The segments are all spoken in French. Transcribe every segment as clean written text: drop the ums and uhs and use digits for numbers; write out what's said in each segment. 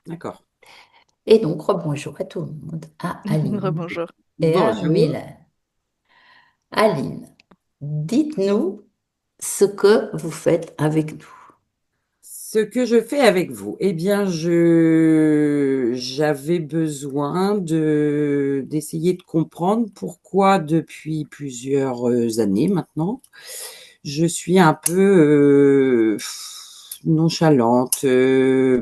D'accord. Et donc, rebonjour à tout le monde, à Aline Rebonjour. et à Bonjour. Mylène. Aline, dites-nous ce que vous faites avec nous. Ce que je fais avec vous, eh bien, j'avais besoin d'essayer de comprendre pourquoi depuis plusieurs années maintenant, je suis un peu nonchalante,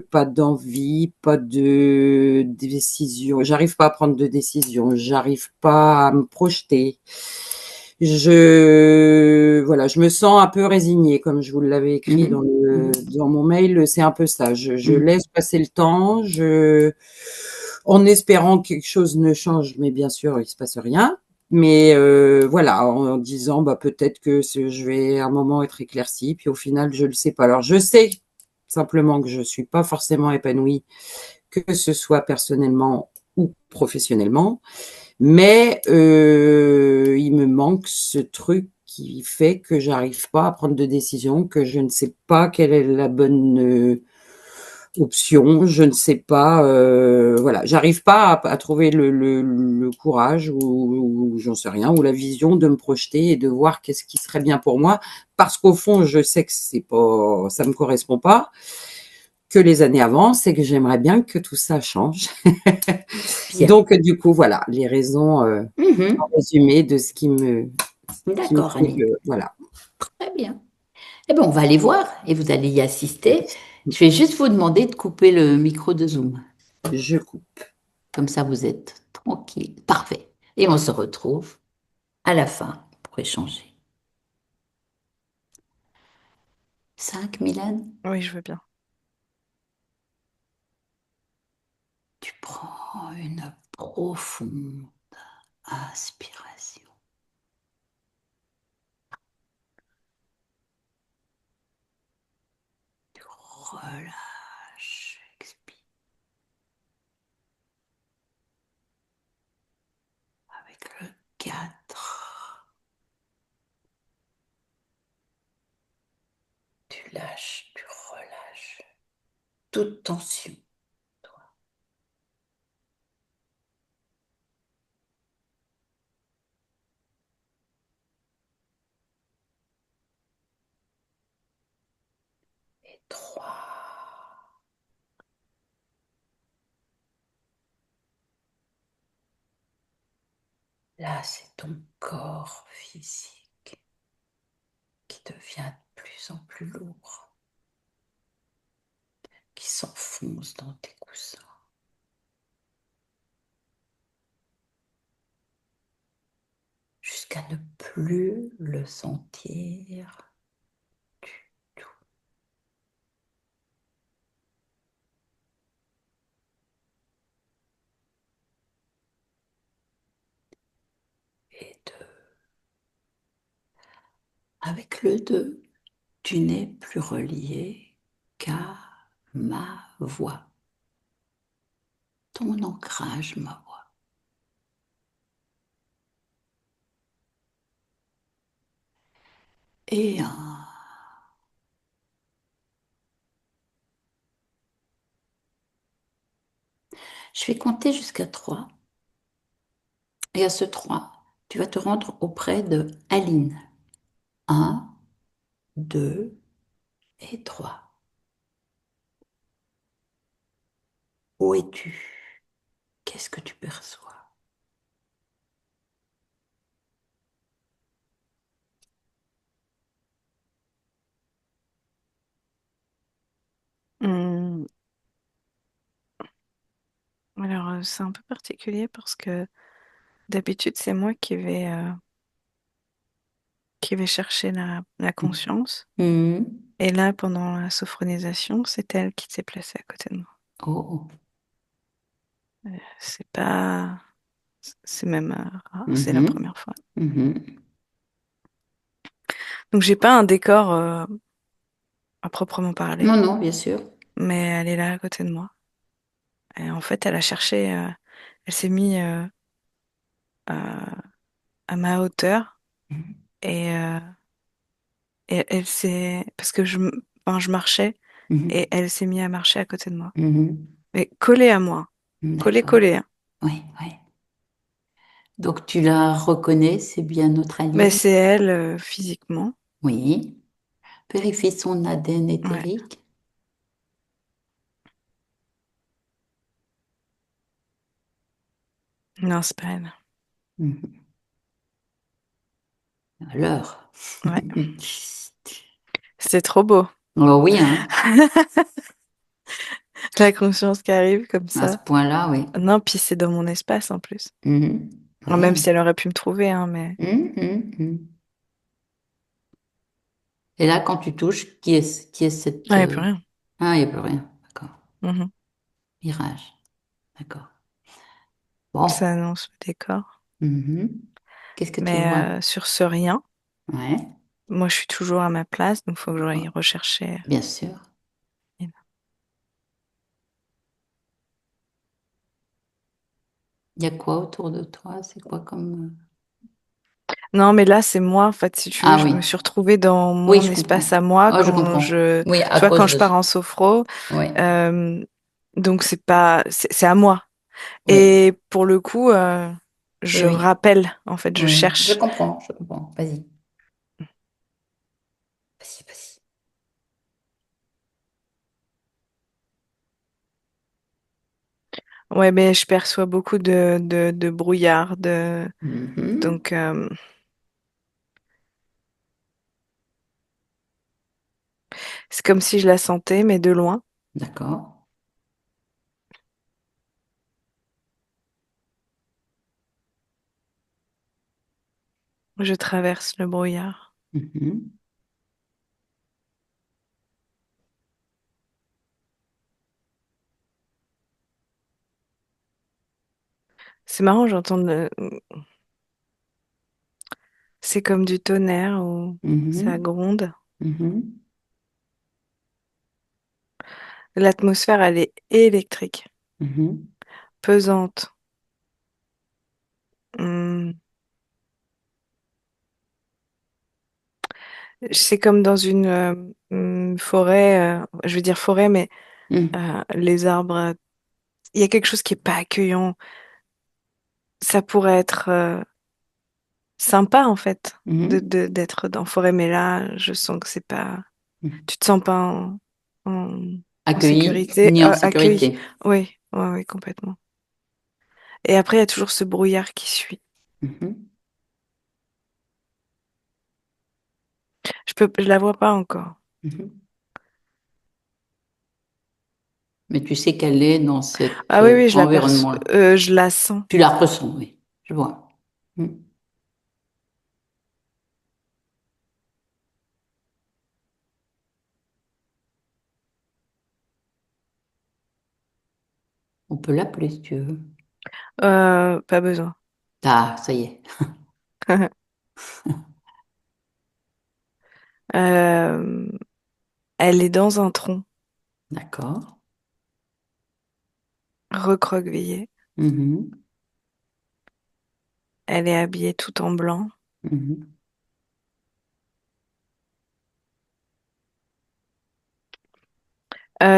pas d'envie, pas de décision. J'arrive pas à prendre de décision, j'arrive pas à me projeter. Voilà, je me sens un peu résignée, comme je vous l'avais écrit Mhm, mhm, dans mon mail. C'est un peu ça. Je mhm. laisse passer le temps, en espérant que quelque chose ne change, mais bien sûr, il se passe rien. Mais voilà, en disant bah peut-être que je vais à un moment être éclaircie, puis au final je le sais pas. Alors je sais simplement que je suis pas forcément épanouie, que ce soit personnellement ou professionnellement, mais il me manque ce truc qui fait que j'arrive pas à prendre de décision, que je ne sais pas quelle est la bonne option, je ne sais pas, voilà, j'arrive pas à trouver le courage ou j'en sais rien, ou la vision de me projeter et de voir qu'est-ce qui serait bien pour moi, parce qu'au fond, je sais que c'est pas, ça me correspond pas, que les années avancent et que j'aimerais bien que tout ça change. Bien. Donc, du coup, voilà, les raisons en Mhm. résumé de qui me D'accord, fait Aline. voilà. Très bien. Eh bien, on va aller voir et vous allez y assister. Je vais juste vous demander de couper le micro de Zoom. Je coupe. Comme ça, vous êtes tranquille. Parfait. Et on se retrouve à la fin pour échanger. 5, Mylène, Oui, je veux bien. tu prends une profonde inspiration. Tu relâches. Expire avec le 4. Tu lâches, tu relâches toute tension. Et 3. Là, c'est ton corps physique qui devient de plus en plus lourd, qui s'enfonce dans tes coussins, jusqu'à ne plus le sentir du tout. Et 2. Avec le 2, tu n'es plus relié qu'à ma voix, ton ancrage, ma voix. Et 1. Je vais compter jusqu'à 3. Et à ce 3, tu vas te rendre auprès de Aline. 1, 2 et 3. Où es-tu? Qu'est-ce que tu perçois? Hum, Alors, c'est un peu particulier parce que d'habitude, c'est moi qui vais chercher la conscience. Mhm. Et là, pendant la sophronisation, c'est elle qui s'est placée à côté de moi. Oh. C'est pas, c'est même rare, c'est la Mhm. première fois. Mhm. Donc, j'ai pas un décor à proprement parler, Non, non, bien sûr. mais elle est là à côté de moi. Et en fait, elle a cherché, elle s'est mise à, à ma hauteur et, euh, et elle s'est, parce que enfin, je marchais Mhm. et elle s'est mise à marcher à côté de moi. Mhm. Mais collée à moi. Collée, D'accord. collée, hein. Oui, oui. Donc tu la reconnais, c'est bien notre Mais Aline. c'est elle, physiquement. Oui. Vérifie son ADN Ouais. éthérique. Non, c'est pas elle. Mhm. À l'heure. Ouais. C'était trop beau. Oh oui, hein. La conscience qui arrive comme À ce ça. point-là, oui. Non, puis c'est dans mon espace en plus. Mhm. Même Ouais. si elle aurait pu me trouver, hein, mais. Mhm, mhm. Et là, quand tu touches, qui est cette... Ah, il n'y a plus rien. Ah, il n'y a plus rien. D'accord. Mhm. Mirage. D'accord. Bon. Ça annonce le décor. Mhm. Qu'est-ce que tu Mais vois? sur ce rien, Ouais. moi je suis toujours à ma place, donc il faut que Oh, j'aille rechercher. bien sûr. Il y a quoi autour de toi? C'est quoi comme... Non, mais là c'est moi, en fait, si tu veux, Ah je oui. me suis retrouvée dans Oui, mon je espace comprends. à moi Oh, je quand comprends. Oui, à tu vois, quand cause je de... pars en sophro, Oui, euh, donc c'est pas, c'est à moi. oui, Et pour le coup, oui, je oui. rappelle, en fait, je Oui, je cherche. comprends, je comprends. Vas-y. Vas-y, vas-y. Ouais, mais je perçois beaucoup de brouillard, Mhm. donc c'est comme si je la sentais, mais de loin. D'accord. Je traverse le brouillard. Mhm. C'est marrant, c'est comme du tonnerre ou ça Mhm. gronde. Mhm. L'atmosphère, elle est électrique, Mhm. pesante. Hum, C'est comme dans une forêt, je veux dire forêt, mais Mhm. les arbres, il y a quelque chose qui est pas accueillant. Ça pourrait être sympa, en fait, Mhm. d'être dans forêt, mais là, je sens que c'est pas. Mhm. Tu te sens pas en Accueilli sécurité, ni en accueilli. sécurité. Oui, oui, oui, complètement. Et après, il y a toujours ce brouillard qui suit. Mhm. Je la vois pas encore. Mhm. Mais tu sais qu'elle est dans cet Ah oui, oui, je l'aperçois, environnement. je la sens. Tu la ressens, oui. Je vois. Mhm. On peut l'appeler si tu veux. Pas besoin. Ah, ça y est. Euh, Elle est dans un tronc, D'accord. recroquevillée. Mhm. Elle est habillée tout en blanc. Mhm.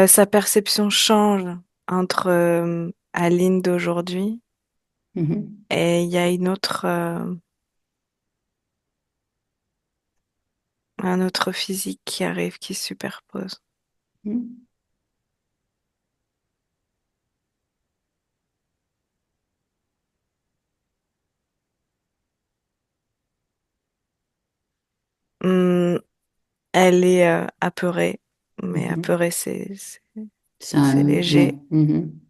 Sa perception change entre Aline d'aujourd'hui Mhm. et il y a un autre physique qui arrive, qui se superpose. Mhm. Hum, Elle est apeurée, mais Mhm. apeurée, C'est c'est un... léger. Oui. Mhm.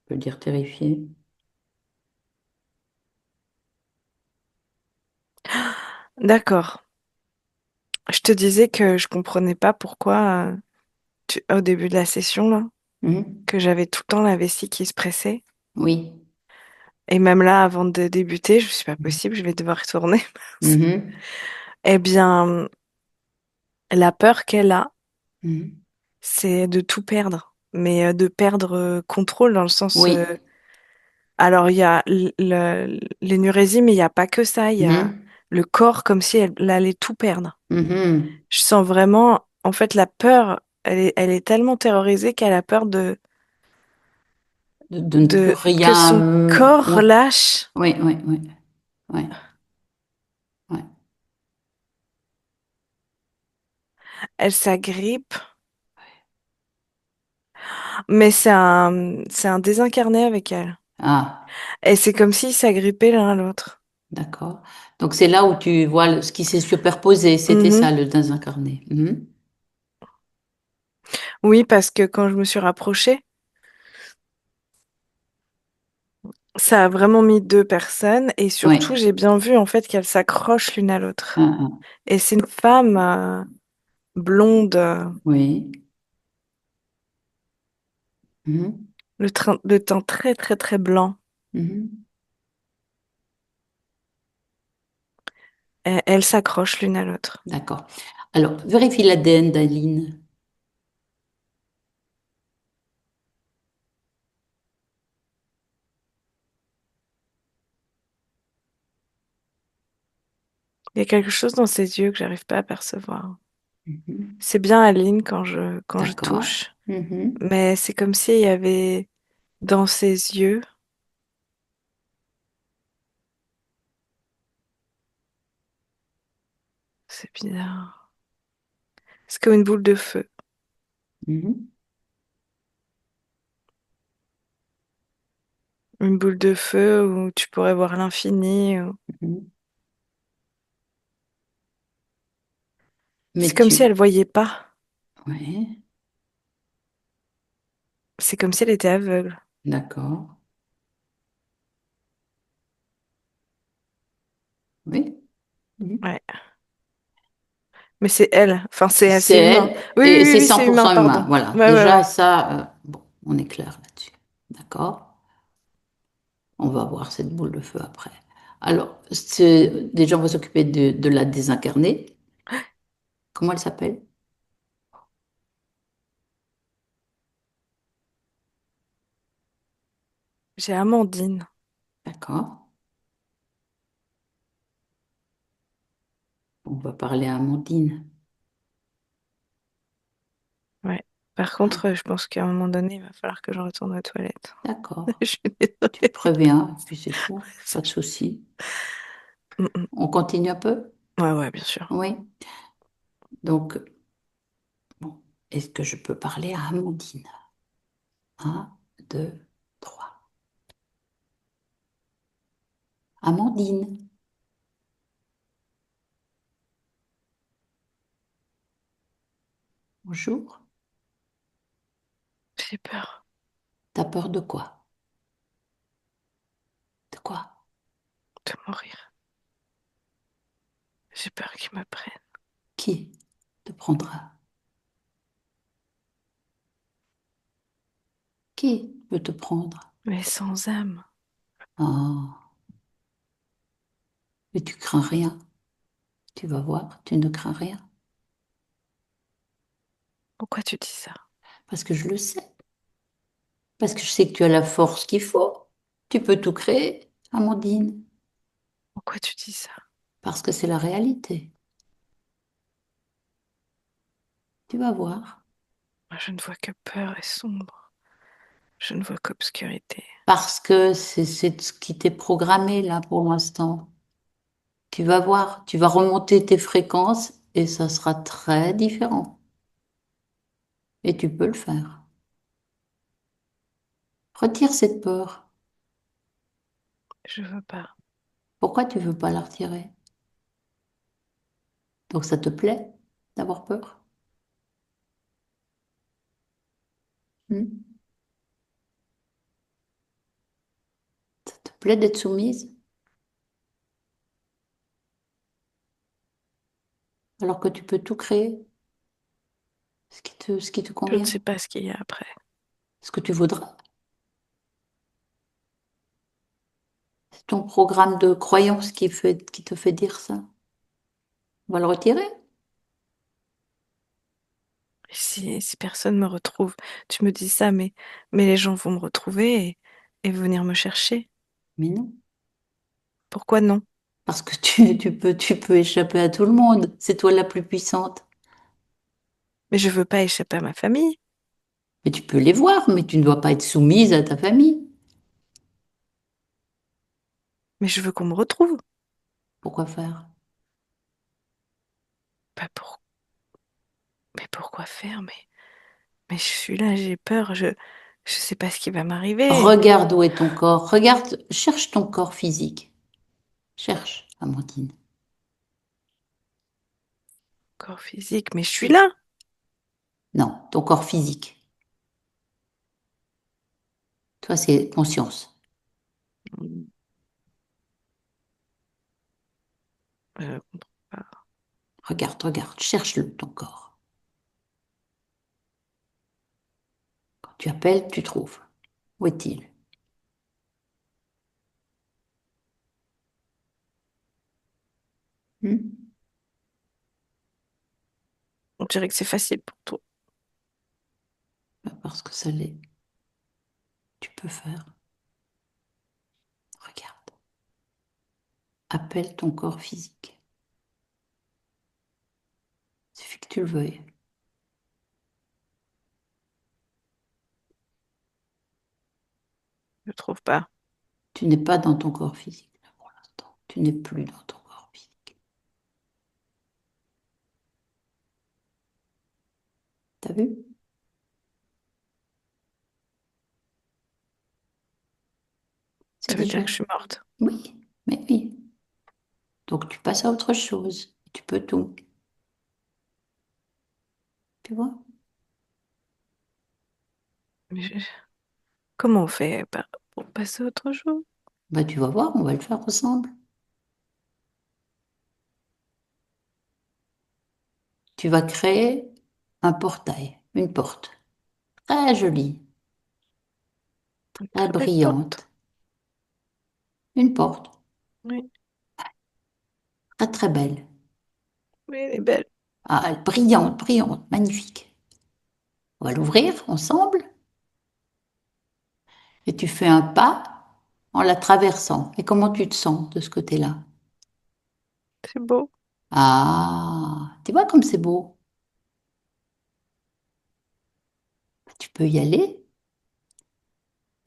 On peut dire terrifié. D'accord. Je te disais que je comprenais pas pourquoi, au début de la session, là, Mhm. que j'avais tout le temps la vessie qui se pressait. Oui. Et même là, avant de débuter, je suis pas possible, je vais devoir retourner. Mhm. Eh bien, la peur qu'elle a, Mhm. c'est de tout perdre, mais de perdre contrôle dans le sens. Oui. Alors, il y a l'énurésie, mais il n'y a pas que ça. Il y a Mhm. le corps comme si elle allait tout perdre. Mhm. Je sens vraiment, en fait, la peur. Elle est tellement terrorisée qu'elle a peur De ne plus que rien. son corps Ouais, relâche. oui, oui, oui. Ouais, ouais. Elle s'agrippe, mais c'est un désincarné avec elle. Ah, Et c'est comme s'ils s'agrippaient l'un à l'autre. d'accord. Donc c'est là où tu vois ce qui s'est superposé. C'était Mhm. ça, le désincarné. Mhm. Oui, parce que quand je me suis rapprochée, ça a vraiment mis deux personnes et surtout, Oui. j'ai bien vu en fait qu'elles s'accrochent l'une à l'autre. Ah, ah. Et c'est une femme blonde, Oui. Mhm. le teint très très très blanc. Mhm. Et elles s'accrochent l'une à l'autre. D'accord. Alors, vérifie l'ADN d'Aline. Il y a quelque chose dans ses yeux que j'arrive pas à percevoir. Mhm. C'est bien Aline quand je D'accord. touche, Mhm. mais c'est comme s'il y avait dans ses yeux, c'est bizarre. C'est comme une boule de feu. Mhm. Une boule de feu où tu pourrais voir l'infini. Mhm. C'est Mais comme si tu... elle voyait pas. Oui, C'est comme si elle était aveugle. d'accord. Oui. Mhm. Ouais. Mais c'est elle. Enfin, c'est C'est assez humain. elle Oui, et oui, oui, c'est oui, c'est humain, 100% humain. pardon. Voilà. Ouais, ouais, Déjà, ouais. ça, bon, on est clair là-dessus. D'accord. On va voir cette boule de feu après. Alors, déjà, on va s'occuper de la désincarnée. Comment elle s'appelle? J'ai Amandine. D'accord. On va parler à Amandine. Ouais. Par Hein. contre, je pense qu'à un moment donné, il va falloir que je retourne aux toilettes. D'accord. Je suis Tu me désolée. préviens, puis c'est tout. Pas de souci. Mm, mm. On continue un peu? Ouais, ouais, bien sûr. Oui. Donc, bon, est-ce que je peux parler à Amandine? Un, deux, trois. Amandine, bonjour. J'ai peur T'as peur de quoi? De quoi? de mourir. J'ai peur qu'ils me prennent. Qui te prendra? Qui veut te prendre? Mais sans âme. Ah, mais tu crains rien. Tu vas voir, tu ne crains rien. Pourquoi tu dis ça? Parce que je le sais. Parce que je sais que tu as la force qu'il faut. Tu peux tout créer, Amandine. Pourquoi tu dis ça? Parce que c'est la réalité. Tu vas voir. Moi, je ne vois que peur et sombre. Je ne vois qu'obscurité. Parce que c'est ce qui t'est programmé là pour l'instant. Tu vas voir, tu vas remonter tes fréquences et ça sera très différent. Et tu peux le faire. Retire cette peur. Je veux pas. Pourquoi tu veux pas la retirer? Donc ça te plaît d'avoir peur? Hmm. Ça te plaît d'être soumise alors que tu peux tout créer, ce qui te Je ne convient, sais pas ce qu'il y a après. ce que tu voudras. C'est ton programme de croyance qui te fait dire ça. On va le retirer? Et si personne me retrouve, tu me dis ça, mais les gens vont me retrouver et venir me chercher. Mais non. Pourquoi non? Parce que tu peux échapper à tout le monde. C'est toi la plus puissante. Mais je veux pas échapper à ma famille. Mais tu peux les voir, mais tu ne dois pas être soumise à ta famille. Mais je veux qu'on me retrouve. Pourquoi faire? Pas pour... Mais pourquoi faire? Mais je suis là, j'ai peur, je sais pas ce qui va m'arriver. Regarde où est ton corps. Regarde, cherche ton corps physique. Cherche, Amandine. Corps physique, mais je suis là. Non, ton corps physique. Toi, c'est conscience. Comprends pas. Regarde, regarde, cherche-le, ton corps. Quand tu appelles, tu trouves. Où est-il? Hmm. On dirait que c'est facile pour toi. Parce que ça l'est. Tu peux faire. Regarde. Appelle ton corps physique. Il suffit que tu le veuilles. Je trouve pas. Tu n'es pas dans ton corps physique là, pour l'instant. Tu n'es plus dans ton corps physique. T'as vu? C'est Ça veut dire déjà. que je suis morte. Oui, mais oui. Donc tu passes à autre chose. Tu peux tout. Tu vois? Mais comment on fait pour passer à autre chose? Bah tu vas voir, on va le faire ensemble. Tu vas créer un portail, une porte. Très jolie, Une très très belle porte. brillante. Une porte. Oui, Très très belle. oui, elle est belle. Ah, brillante, brillante, magnifique. On va l'ouvrir ensemble et tu fais un pas en la traversant. Et comment tu te sens de ce côté-là? C'est beau. Ah, tu vois comme c'est beau. Tu peux y aller.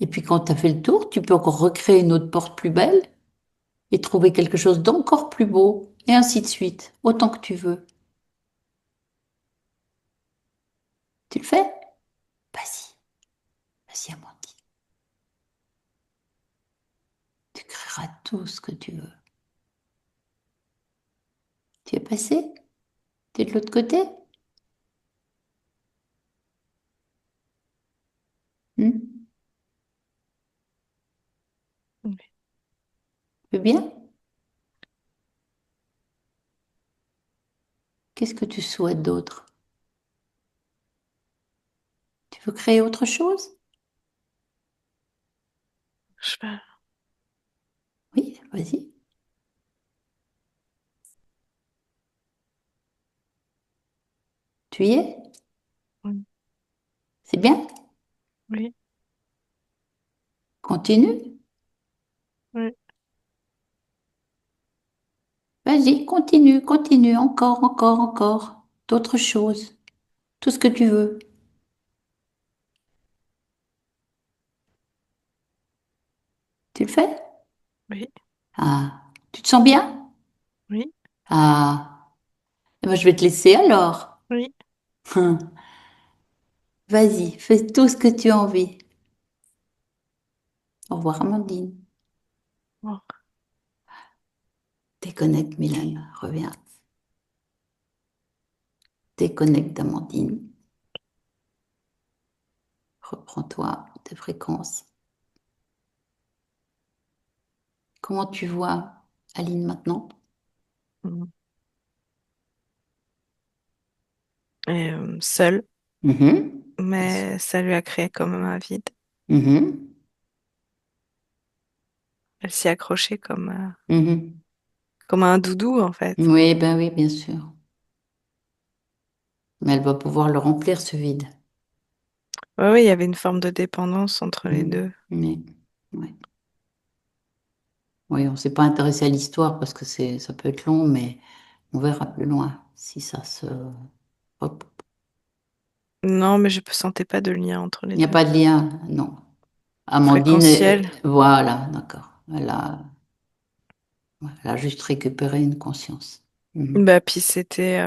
Et puis quand tu as fait le tour, tu peux encore recréer une autre porte plus belle et trouver quelque chose d'encore plus beau. Et ainsi de suite, autant que tu veux. Tu le fais? Vas-y, vas-y Amandine. Tu créeras tout ce que tu veux. Tu es passé? Tu es de l'autre côté? Hmm. Oui. Tu veux bien? Qu'est-ce que tu souhaites d'autre? Tu veux créer autre chose? Je sais pas. Oui, vas-y. Tu y es? Oui, C'est bien? oui, Continue. oui. Vas-y, continue, continue. Encore, encore, encore. D'autres choses. Tout ce que tu veux. Tu le fais? Oui, Ah, tu te sens bien? oui, Ah, eh ben, je vais te laisser alors. oui. Vas-y, fais tout ce que tu as envie. Au revoir, Amandine. Bon, Déconnecte, Mylène. Reviens. Déconnecte d'Amandine. Reprends-toi tes fréquences. Comment tu vois Aline maintenant? mm. Et, seule, Mhm. Bien sûr. mais ça lui a créé quand même un vide. Mhm. Elle s'y accrochait Mhm. comme à un doudou, en fait. Oui, ben oui, bien sûr. Mais elle va pouvoir le remplir, ce vide. Oui, oui, il y avait une forme de dépendance entre les Mhm. deux. Mais, ouais. Oui, on ne s'est pas intéressé à l'histoire parce que ça peut être long, mais on verra plus loin si ça se... Hop. Non, mais je ne sentais pas de lien entre Il les n'y a deux. pas de lien, non. Amandine, Fréquentiel. voilà, d'accord. Elle a juste récupéré une conscience. Mhm. Bah, puis c'était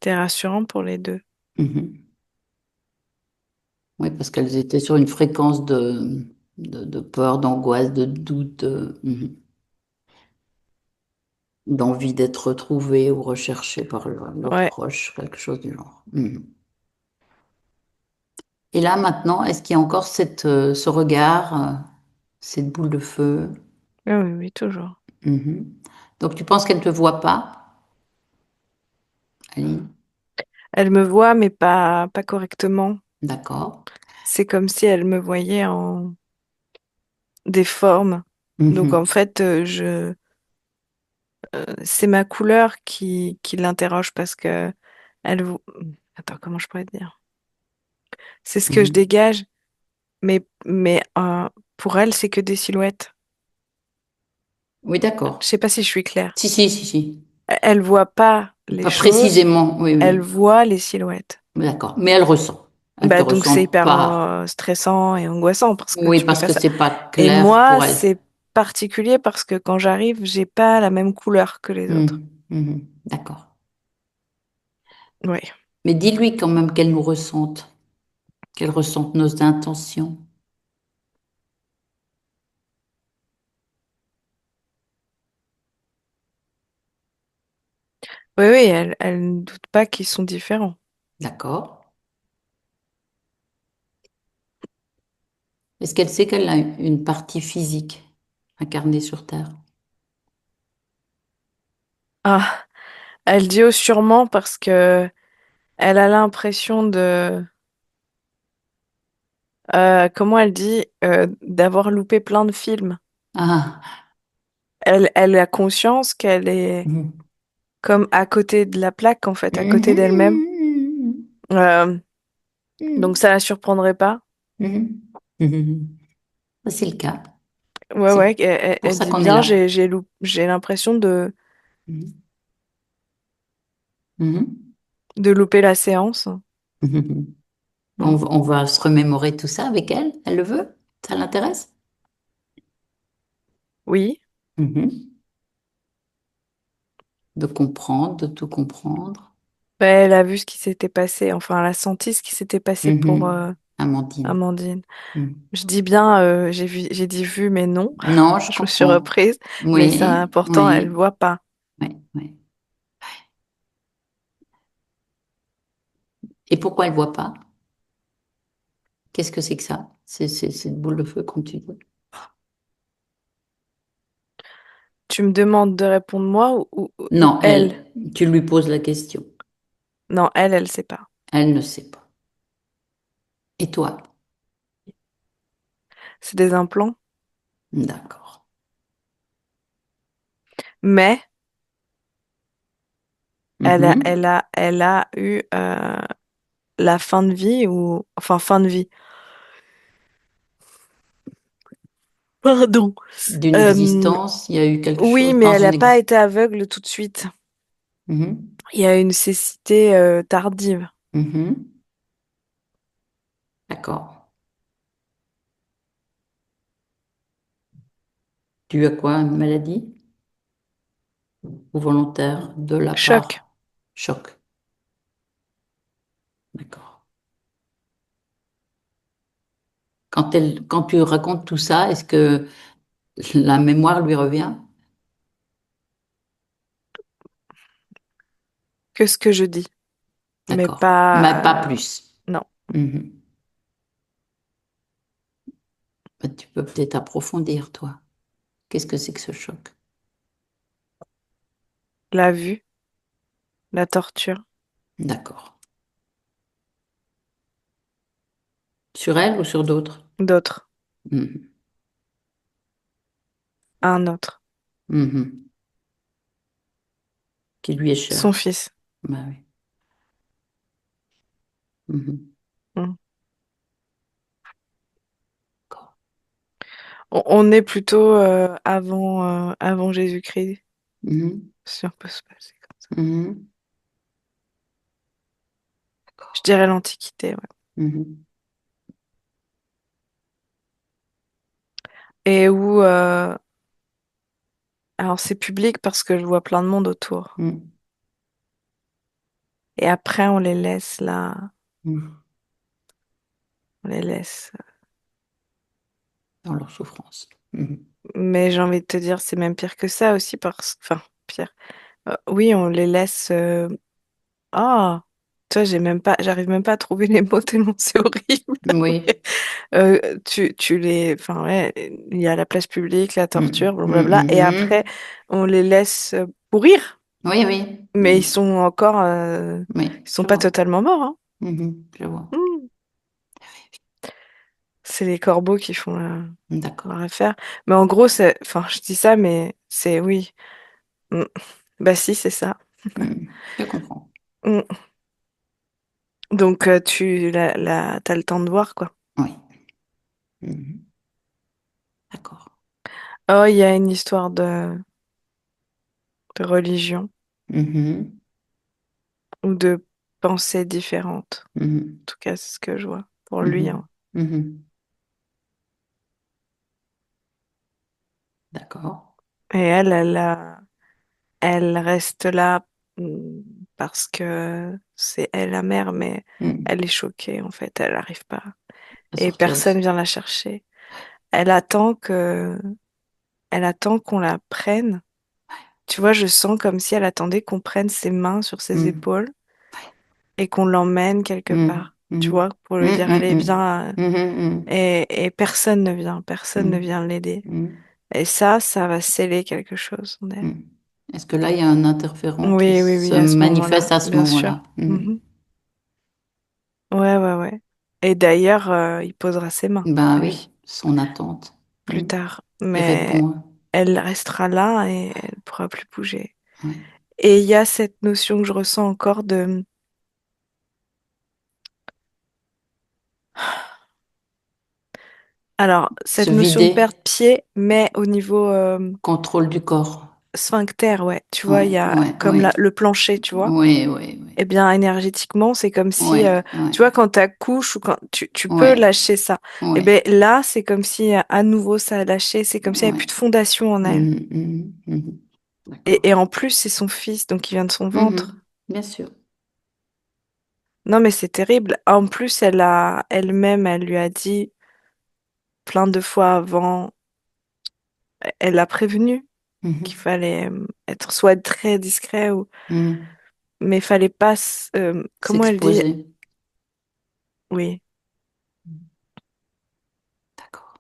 rassurant pour les deux. Mhm. Oui, parce qu'elles étaient sur une fréquence de peur, d'angoisse, de doute, d'envie d'être retrouvées ou recherchées par leurs Ouais, proches, quelque chose du genre. Mhm. Et là, maintenant, est-ce qu'il y a encore ce regard, cette boule de feu? oui, oui, oui, toujours. Mhm. Donc, tu penses qu'elle ne te voit pas, Aline? Elle me voit, mais pas correctement. D'accord. C'est comme si elle me voyait en des formes. Donc en Mhm. fait, c'est ma couleur qui l'interroge parce que elle, vo- attends, comment je pourrais te dire? C'est ce que je Mhm. dégage, mais pour elle, c'est que des silhouettes. Oui, Je d'accord. sais pas si je suis claire. Si, si, si, si. Elle voit pas les Pas choses, précisément, oui, elle oui. voit les silhouettes. D'accord. Mais elle ressent. Elle te Bah donc ressent c'est hyper pas. stressant et angoissant parce que Oui, tu peux parce pas que ça. c'est pas Et clair moi, pour elle. c'est particulier parce que quand j'arrive, j'ai pas la même couleur que les autres. Mhm. Mhm. D'accord. Oui. Mais dis-lui quand même qu'elle nous ressente, qu'elle ressente nos intentions. Oui, oui, elle ne doute pas qu'ils sont différents. D'accord. Est-ce qu'elle sait qu'elle a une partie physique incarnée sur Terre? Ah, elle dit oh, sûrement parce que elle a l'impression comment elle dit, d'avoir loupé plein de films. Ah. Elle a conscience qu'elle est Mhm. comme à côté de la plaque, en fait, à côté d'elle-même. Mhm. Euh, donc Mhm. ça la surprendrait pas. Mhm. Mhm. C'est le cas. Ouais, C'est ouais, pour elle ça dit qu'on est bien, là. j'ai l'impression Mhm. Mhm. de louper la séance. Mhm. Mm. On va se remémorer tout ça avec elle. Elle le veut? Ça l'intéresse? Oui, Mhm. De comprendre, de tout comprendre. bah, elle a vu ce qui s'était passé, enfin, elle a senti ce qui s'était passé pour Mhm. Amandine. Amandine. Mhm. Je dis bien, j'ai dit vu, mais non. Non, je Je me suis comprends. reprise, mais c'est Oui, important, elle oui, voit pas. oui, oui. Et pourquoi elle voit pas? Qu'est-ce que c'est que ça? C'est cette boule de feu, comme tu dis. Tu me demandes de répondre moi ou Non, elle? tu lui poses la question. Non, elle sait pas. Elle ne sait pas. Et toi? C'est des implants, D'accord. mais Mhm. elle a eu la fin de vie ou enfin fin de vie. Pardon. D'une Euh, existence, il y a eu quelque oui, chose mais dans elle une n'a pas existence. été aveugle tout de suite. Mhm. Il y a une cécité tardive. Mhm. D'accord. Tu as quoi, une maladie ou volontaire de la Choc. part? Choc. D'accord. Quand tu racontes tout ça, est-ce que la mémoire lui revient? Que ce que je dis, mais D'accord. Mais pas pas. plus. Non. Mhm. Bah, tu peux peut-être approfondir, toi. Qu'est-ce que c'est que ce choc? La vue, la torture, D'accord. Sur elle ou sur d'autres? d'autres, Mhm. un autre, Mhm. Qui lui est son cher. fils. Bah oui. Mhm. Mm. D'accord. On est plutôt avant Jésus-Christ, Mhm. si on peut se passer comme ça. Mhm. dirais l'Antiquité, ouais. Mhm. Et où, alors c'est public parce que je vois plein de monde autour. Mhm. Et après, on les laisse là, Mhm. on les laisse. Dans leur souffrance. Mhm. Mais j'ai envie de te dire, c'est même pire que ça aussi enfin, pire. Oui, on les laisse. Ah, toi, j'arrive même pas à trouver les mots tellement c'est horrible. Oui. Enfin, ouais, il y a la place publique, la Mhm. torture, blablabla, et après, Mhm. on les laisse pourrir, Oui, oui. mais Mhm. ils Oui, sont je pas vois. totalement morts, hein. Mhm. Je vois. Hmm. C'est les corbeaux qui font D'accord. leur affaire. Mais en gros, enfin, je dis ça, mais oui. Hmm. Bah si, c'est ça. Mhm. Je comprends. Hmm. Donc, t'as le temps de voir, quoi. Oui. Mhm. D'accord. Oh, il y a une histoire de religion Mhm. ou de pensée différente. Mhm. En tout cas, c'est ce que je vois pour lui, hein. Mhm. Mhm. D'accord. Et elle reste là mm, parce que c'est elle la mère, mais Mhm. elle est choquée, en fait. Elle n'arrive pas. À Et sortir de ça. personne vient la chercher. Elle attend que, elle attend qu'on la prenne. Tu vois, je sens comme si elle attendait qu'on prenne ses mains sur ses Mhm. épaules et qu'on l'emmène quelque Mhm. part. Tu Mhm. vois, pour lui dire, allez, Mhm. viens. Mhm. Et personne ne Mhm. vient l'aider. Mhm. Et ça va sceller quelque chose en elle. Mhm. Est-ce que là, il y a un interférent qui Oui, oui, se oui, à ce manifeste moment-là, à ce bien moment-là? sûr. Mhm. Mhm. Ouais, ouais, ouais. Et d'ailleurs, il posera ses mains, Ben oui, lui, son attente. plus Mhm. tard. Il Mais répond. elle restera là et elle pourra plus bouger. Oui. Et il y a cette notion que je ressens encore de... Alors, Se cette notion de vider, perte pied, mais au niveau contrôle du corps. sphincter, ouais. Tu vois, il Ouais, y a ouais, comme ouais. le plancher, tu vois. Oui, oui, oui. Eh bien, énergétiquement, c'est comme si, Oui, oui. tu vois, quand tu accouches ou quand tu peux Oui, lâcher ça. Eh oui, bien, là, c'est comme si à nouveau ça a lâché. C'est comme s'il n'y avait plus oui. de fondation en elle. Mhm, mhm, mhm. D'accord. Et en plus, c'est son fils, donc il vient de son Mhm. ventre. Bien sûr. Non, mais c'est terrible. En plus, elle-même, elle lui a dit plein de fois avant, elle l'a prévenu qu'il Mhm, fallait être soit très discret mhm. mais il fallait pas, comment elle dit? S'exposer. Oui, D'accord.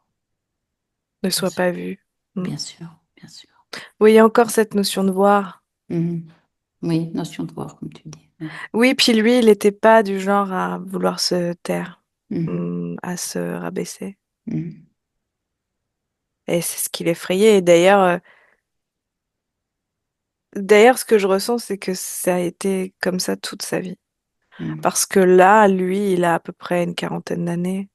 ne Bien soit sûr. pas vu. Mm. Bien sûr. Bien sûr. Oui, il y a encore cette notion de voir. Mhm. Oui, notion de voir, comme tu dis. Oui. Oui, puis lui, il n'était pas du genre à vouloir se taire, Mhm, à se rabaisser. mhm, Et c'est ce qui l'effrayait. Et d'ailleurs, ce que je ressens, c'est que ça a été comme ça toute sa vie. mhm, Parce que là, lui, il a à peu près une quarantaine d'années.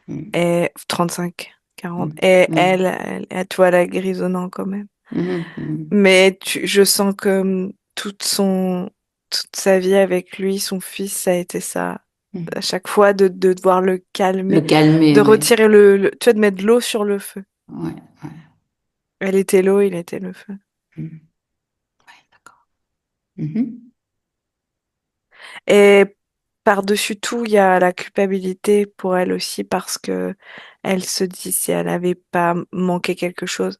mhm, Et 35, 40. mhm, Et mhm, tu vois, elle a grisonnant quand même. mhm, mhm, Mais je sens que toute sa vie avec lui, son fils, ça a été ça. À mhm. chaque fois, de devoir le Le calmer, calmer, de oui. retirer tu vois, de mettre de l'eau sur le feu. Ouais, ouais. Elle était l'eau, il était le feu. Mhm. Ouais, d'accord. Mhm, Et par-dessus tout, il y a la culpabilité pour elle aussi parce que elle se dit si elle avait pas manqué quelque chose.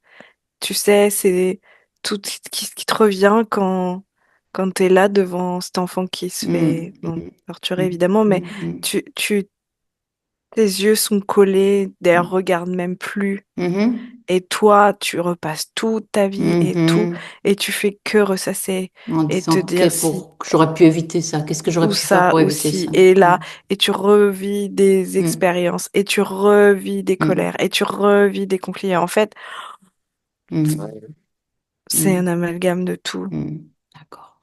Tu sais, c'est tout qui te revient quand tu es là devant cet enfant qui se fait mhm, bon, mhm, torturer mhm, évidemment, mais mhm, tu, tu, tes yeux sont collés, d'ailleurs, mhm, regarde même plus. mhm, Et toi, tu repasses toute ta vie et tout, mhm. et tu fais que ressasser En et te disant, dire OK, si j'aurais pu éviter ça. Qu'est-ce que j'aurais pu faire pour ou éviter si, ça? et là, Mhm, et tu revis des mhm, expériences, et tu revis des mhm, colères, et tu revis des conflits. En fait, mhm, c'est un mhm, amalgame de tout. mhm. D'accord.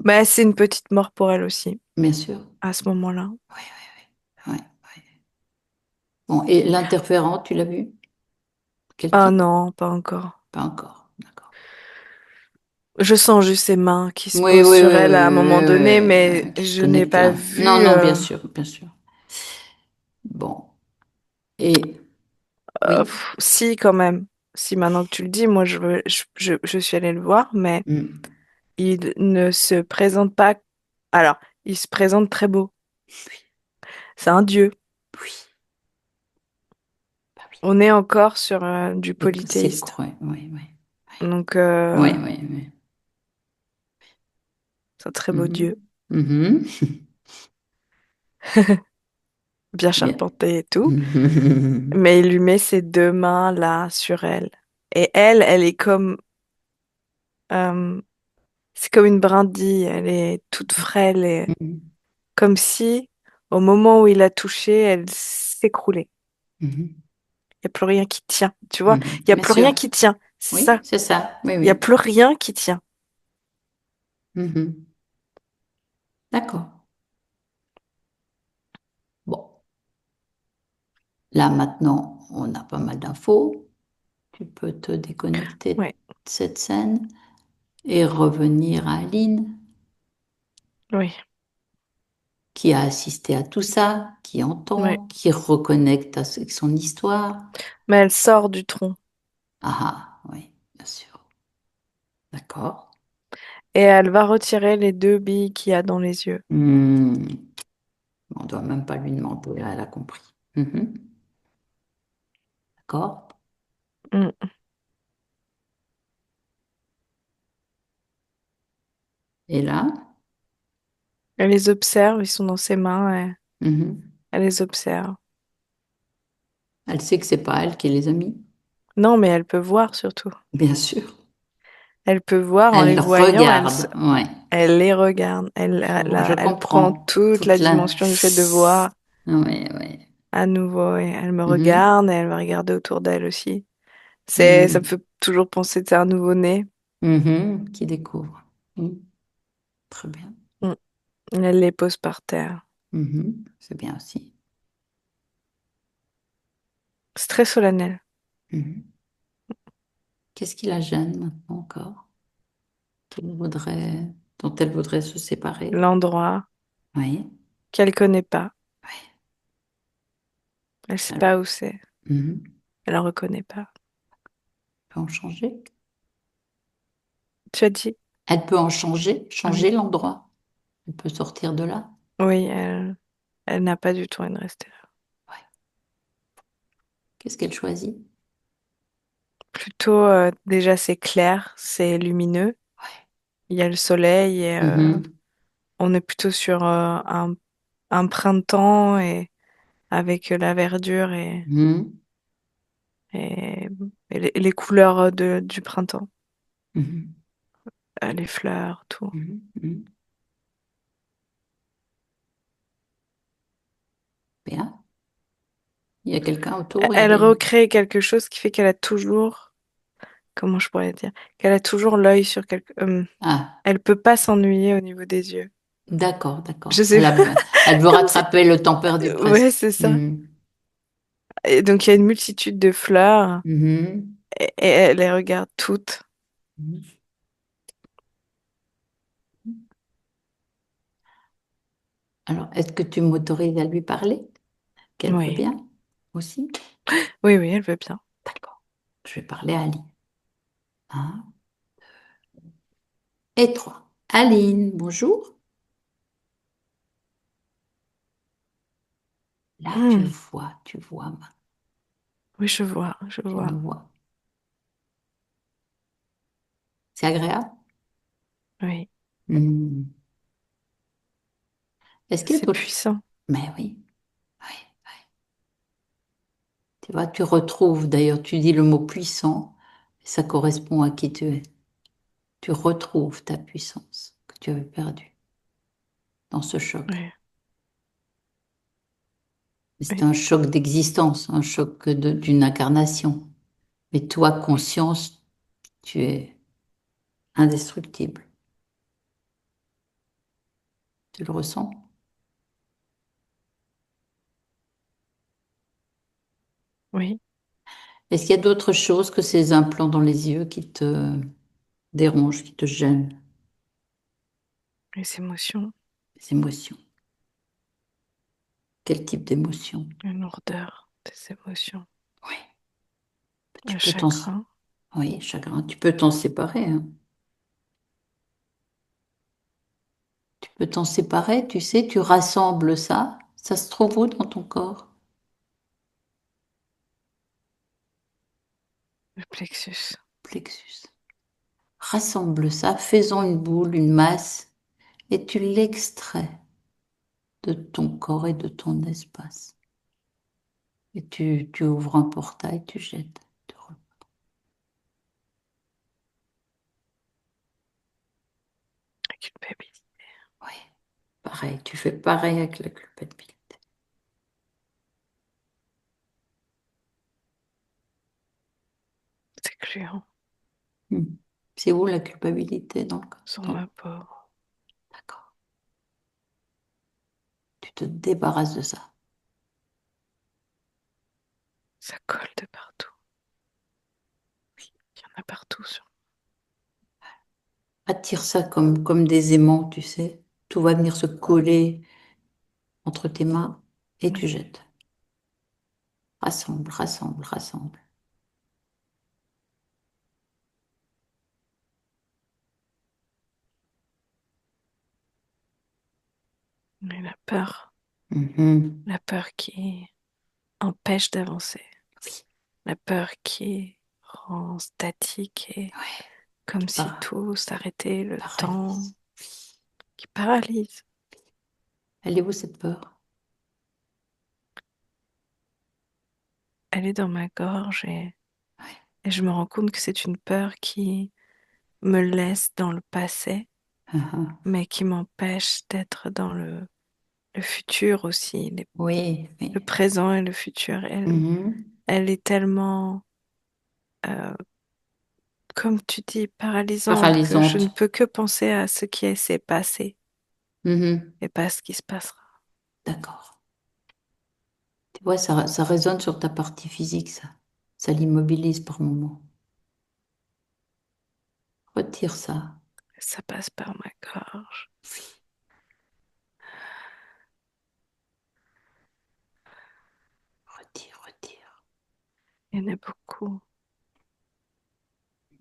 Mais c'est une petite mort pour elle aussi, Bien sûr. à ce moment-là. Oui, oui, oui. Ouais, ouais. Bon, et l'interférent, tu l'as vu? Quel Ah type? non, pas encore. Pas encore. D'accord. Je sens juste ses mains qui se Oui, posent oui, sur oui, elle à un moment oui, donné, oui, oui, mais oui, qui se je n'ai connecte pas là. Non, vu. non, bien sûr, bien sûr. Bon. Et oui. Si, quand même. Si maintenant que tu le dis, moi je suis allée le voir, mais Hmm. il ne se présente pas. Alors, il se présente très beau. C'est un dieu. Oui, bah oui. On est encore sur du C'est polythéiste. quoi? Oui, oui. Donc, Oui, oui, oui. c'est un très beau Mhm. dieu, Mhm. bien Bien. charpenté et tout. Mhm. Mais il lui met ses deux mains là sur elle. Et elle est comme, euh, c'est comme une brindille. Elle est toute frêle et comme si, au moment où il l'a touchée, elle s'écroulait. Mhm. Il n'y a plus rien qui tient. Tu vois? Mhm. Il n'y a Bien plus sûr. rien qui tient. C'est Oui, ça. c'est ça. Oui, Il n'y a oui. plus rien qui tient. Mhm. D'accord. Bon, là maintenant, on a pas mal d'infos. Tu peux te déconnecter de Ouais, cette scène et revenir à Aline, oui, qui a assisté à tout ça, qui oui. entend, qui reconnecte avec son histoire. Mais elle sort du tronc. Ah ah, oui, bien sûr. D'accord. Et elle va retirer les deux billes qu'il y a dans les yeux. Hmm. On ne doit même pas lui demander, elle a compris. Mhm. D'accord. Mm. Et là, Elle les observe, ils sont dans ses mains, et mhm. elle les observe. Elle sait que c'est pas elle qui les a mis. Non, mais elle peut voir surtout. Bien sûr. Elle peut voir en les Elle voyant, regarde, ouais. elle les regarde. Je Elle prend comprends toute la toute la. dimension du fait de voir Ouais, ouais. à nouveau. Et elle me Mhm. regarde et elle va regarder autour d'elle aussi. Ça me Mhm. fait toujours penser à un nouveau-né. Mhm. Qui découvre. Mhm. Très bien. Mm. Elle les pose par terre. Mhm. C'est bien aussi. C'est très solennel. Mhm. Qu'est-ce qui la gêne maintenant encore? Dont elle voudrait se séparer? L'endroit Oui. qu'elle connaît pas. Oui. Elle sait Alors, pas où c'est. mhm. Elle en reconnaît pas. Elle peut en changer? Tu as dit? Elle peut en changer, Oui. changer l'endroit. Elle peut sortir de là. Oui, elle n'a pas du tout envie de rester là. Ouais. Qu'est-ce qu'elle choisit? Plutôt, déjà, c'est clair, c'est lumineux. Ouais. Il y a le soleil et Mhm. on est plutôt sur un printemps et avec la verdure Mhm. et, les couleurs du printemps, Mhm. les fleurs, tout. Mhm. Mhm. Bien. Il y a quelqu'un autour, il y a Elle des. recrée quelque chose qui fait qu'elle a toujours, comment je pourrais dire, qu'elle a toujours l'œil sur quelque. Ah, Elle peut pas s'ennuyer au niveau des yeux. d'accord, Je d'accord. sais pas, Elle veut comme si. rattraper le temps perdu Ouais, presque. c'est ça. Mhm. Et donc il y a une multitude de fleurs Mhm. et elle les regarde toutes. Mhm. Alors, est-ce que tu m'autorises à lui parler? Qu'elle veut Oui, bien aussi? oui, oui, elle veut bien. D'accord. Je vais parler à Aline. Un et trois. Aline, bonjour. Là, Hmm. tu vois, Oui, je vois, je tu vois. me vois. C'est agréable? Oui, Hmm. Est-ce qu'il y a c'est d'autres. puissant. Mais oui, oui. Tu vois, tu retrouves, d'ailleurs, tu dis le mot puissant, ça correspond à qui tu es. Tu retrouves ta puissance que tu avais perdue dans ce choc. Oui, C'est oui, un choc d'existence, un choc d'une incarnation. Mais toi, conscience, tu es indestructible. Tu le ressens? oui. Est-ce qu'il y a d'autres choses que ces implants dans les yeux qui te. dérange, qui te gêne, Les émotions, les émotions. Quel type d'émotion? une lourdeur des émotions, Oui, tu un peux t'en... chagrin. Oui, chagrin, tu peux t'en séparer, hein. Tu peux t'en séparer, tu sais, tu rassembles ça. Ça se trouve où dans ton corps? Le plexus. Plexus. Rassemble ça, fais-en une boule, une masse, et tu l'extrais de ton corps et de ton espace. Et tu ouvres un portail, tu jettes. La culpabilité. Oui, pareil, tu fais pareil avec la culpabilité. C'est gluant Hmm. C'est où la culpabilité dans le corps? sur ma peau. D'accord. Tu te débarrasses de ça. Ça colle de partout. Il y en a partout sur. Attire ça comme des aimants, tu sais. Tout va venir se coller entre tes mains et tu jettes. Rassemble, rassemble, rassemble. Et Mhm. la peur qui empêche d'avancer, Oui, la peur qui rend statique et ouais, comme qui si tout s'arrêtait, le temps paralyse. qui paralyse. Elle est où cette peur? Elle est dans ma gorge Ouais. et je me rends compte que c'est une peur qui me laisse dans le passé, Mhm. mais qui m'empêche d'être dans le futur aussi, Oui, le oui. présent et le futur. Mhm. Elle est tellement, euh, comme tu dis, paralysante que je ne Paralysante. peux que penser à ce qui s'est passé Mhm. et pas à ce qui se passera. D'accord. Tu vois, ça résonne sur ta partie physique, ça. Ça l'immobilise par moments. Retire ça. Ça passe par ma gorge. Retire, retire. Il y en a beaucoup.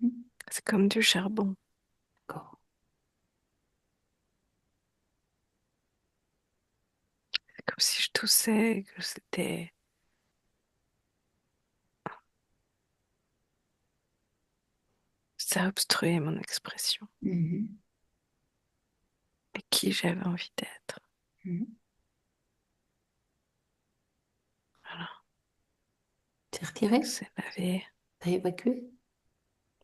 Mhm. C'est comme du charbon. D'accord. C'est comme si je toussais et que ça obstruait mon expression Mhm. et qui j'avais envie d'être. Mhm. Voilà, C'est retiré? c'est lavé. T'as évacué?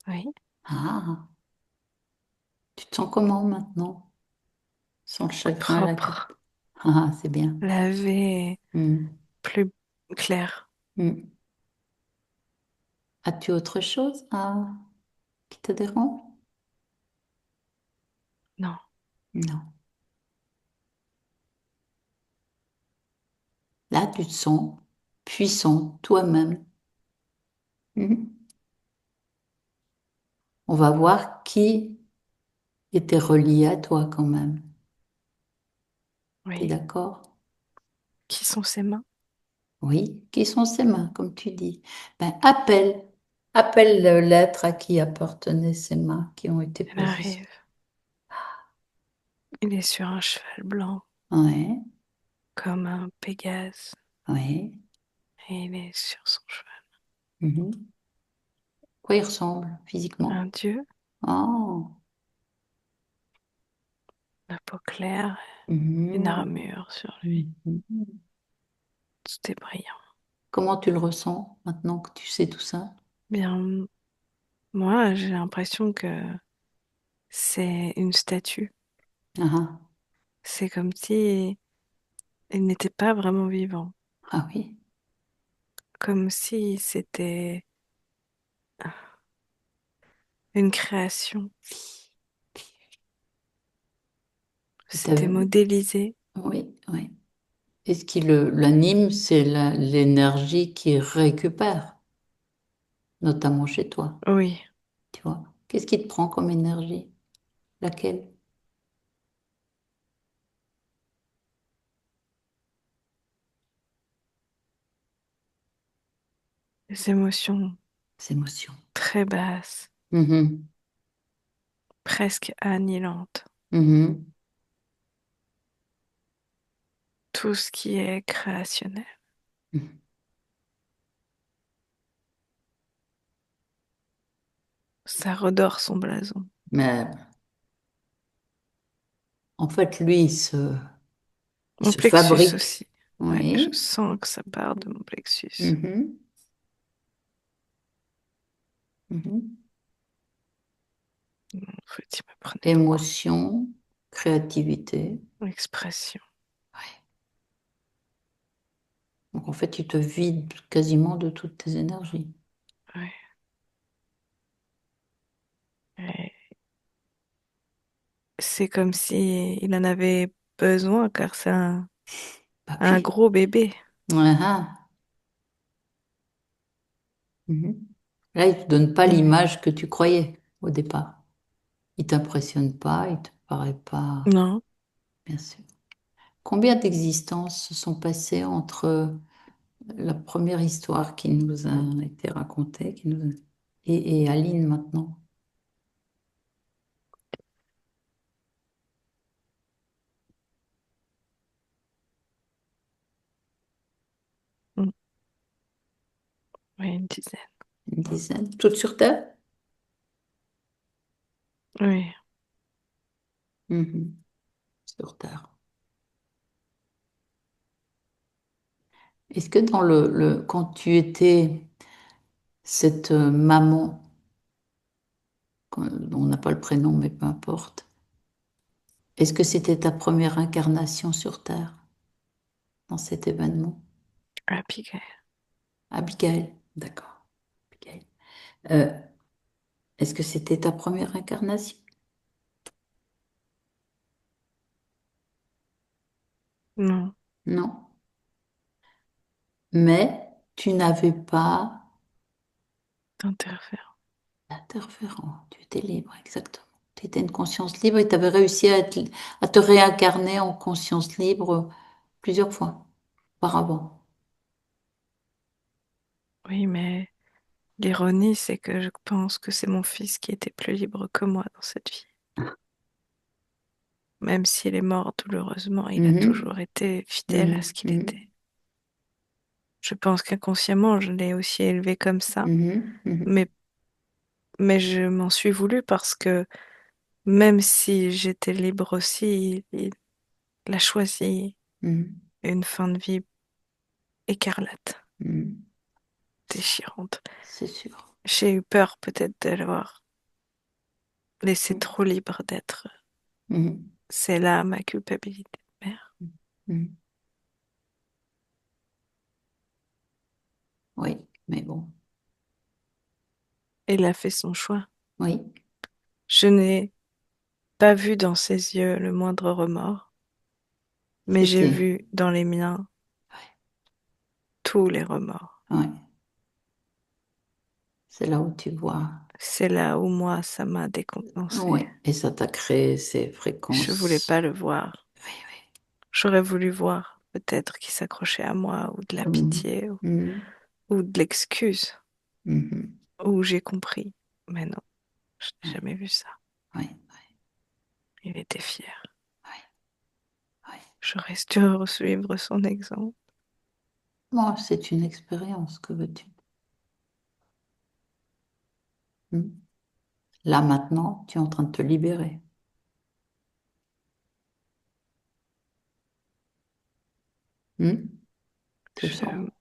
Oui, Ah, tu te sens comment maintenant? Sans le chagrin, la culpe. propre, Ah, c'est bien. lavé, Mhm. plus clair. Mhm. As-tu autre chose qui te dérange? Non, Non. Là, tu te sens puissant, toi-même. Mhm. On va voir qui était relié à toi quand même. T'es oui. d'accord? Qui sont ses mains? Oui, qui sont ses mains, comme tu dis. Ben, appelle l'être à qui appartenaient ces mains qui ont été Elle posées sur. arrive. Il est sur un cheval blanc, Ouais, comme un Pégase, ouais. et il est sur son cheval. Mhm. Quoi il ressemble Un physiquement? dieu, Oh. la peau claire, une Mhm. armure sur lui. Mhm. Tout est brillant. Comment tu le ressens maintenant que tu sais tout ça? Bien, moi, j'ai l'impression que c'est une statue. Ah, ah. C'est comme si il n'était pas vraiment vivant. Ah oui. Comme si c'était une création. Et t'as C'était vu? modélisé. Oui, oui. Et ce qui l'anime, c'est l'énergie qu'il récupère, notamment chez toi, Oui, tu vois. Qu'est-ce qui te prend comme énergie? Laquelle? Les émotions Les émotions. très basses, Mhm. presque annihilantes. Mhm. Tout ce qui est créationnel. Mhm. Ça redore son blason. Mais en fait, lui, il Mon se plexus fabrique. aussi. Ouais, je Oui. sens que ça part de mon plexus. Mhm. Mhm. En fait, il me prenait beaucoup. Émotion, créativité. Expression. Ouais. Donc en fait, tu te vides quasiment de toutes tes énergies. Ouais. Et c'est comme si il en avait besoin car c'est Bah un oui. gros bébé. Ouais, ah. Mhm. Là, il ne te donne pas Mm. l'image que tu croyais au départ. Il t'impressionne pas, il te paraît pas, Non, bien sûr. Combien d'existences se sont passées entre la première histoire qui nous a été racontée et Aline maintenant? mm, oui, une dizaine. Une dizaine? Toutes sur Terre? Oui, Mhm. Sur Terre. Est-ce que dans quand tu étais cette maman, dont on n'a pas le prénom, mais peu importe, est-ce que c'était ta première incarnation sur Terre dans cet événement? Abigail. Abigail, d'accord. Abigail. Euh, est-ce que c'était ta première incarnation? Non, Non. Mais tu n'avais pas d'interférence. d'interférent. Tu étais libre, exactement. Tu étais une conscience libre et tu avais réussi à te réincarner en conscience libre plusieurs fois auparavant. Oui, mais l'ironie, c'est que je pense que c'est mon fils qui était plus libre que moi dans cette vie. Même s'il est mort douloureusement, il a Mhm, toujours été fidèle à ce mhm, qu'il mhm, était. Je pense qu'inconsciemment, je l'ai aussi élevé comme ça, mhm, mhm, mais, mais je m'en suis voulu parce que même si j'étais libre aussi, il a choisi mhm, une fin de vie écarlate, mhm. déchirante. C'est sûr. J'ai eu peur peut-être de l'avoir laissé trop libre d'être. Mhm, C'est là ma culpabilité de mère. mhm. Oui, mais bon. Il a fait son choix. Oui, Je n'ai pas vu dans ses yeux le moindre remords, mais j'ai c'était. vu dans les miens tous les remords. Ouais, c'est là où tu vois. C'est là où moi, ça m'a Oui, décontenancé. et ça t'a créé ces Je voulais fréquences. pas le voir. Oui, oui. J'aurais voulu voir peut-être qu'il s'accrochait à moi ou de la Mhm, pitié mhm, ou de l'excuse, mhm. ou j'ai compris. Mais non, je n'ai Ouais, jamais vu ça. ouais, Il était fier. ouais, ouais. J'aurais dû suivre son exemple. Moi, c'est une expérience, que veux-tu? Mhm. Là, maintenant, tu es en train de te libérer. Mhm. Tu le sens? Je...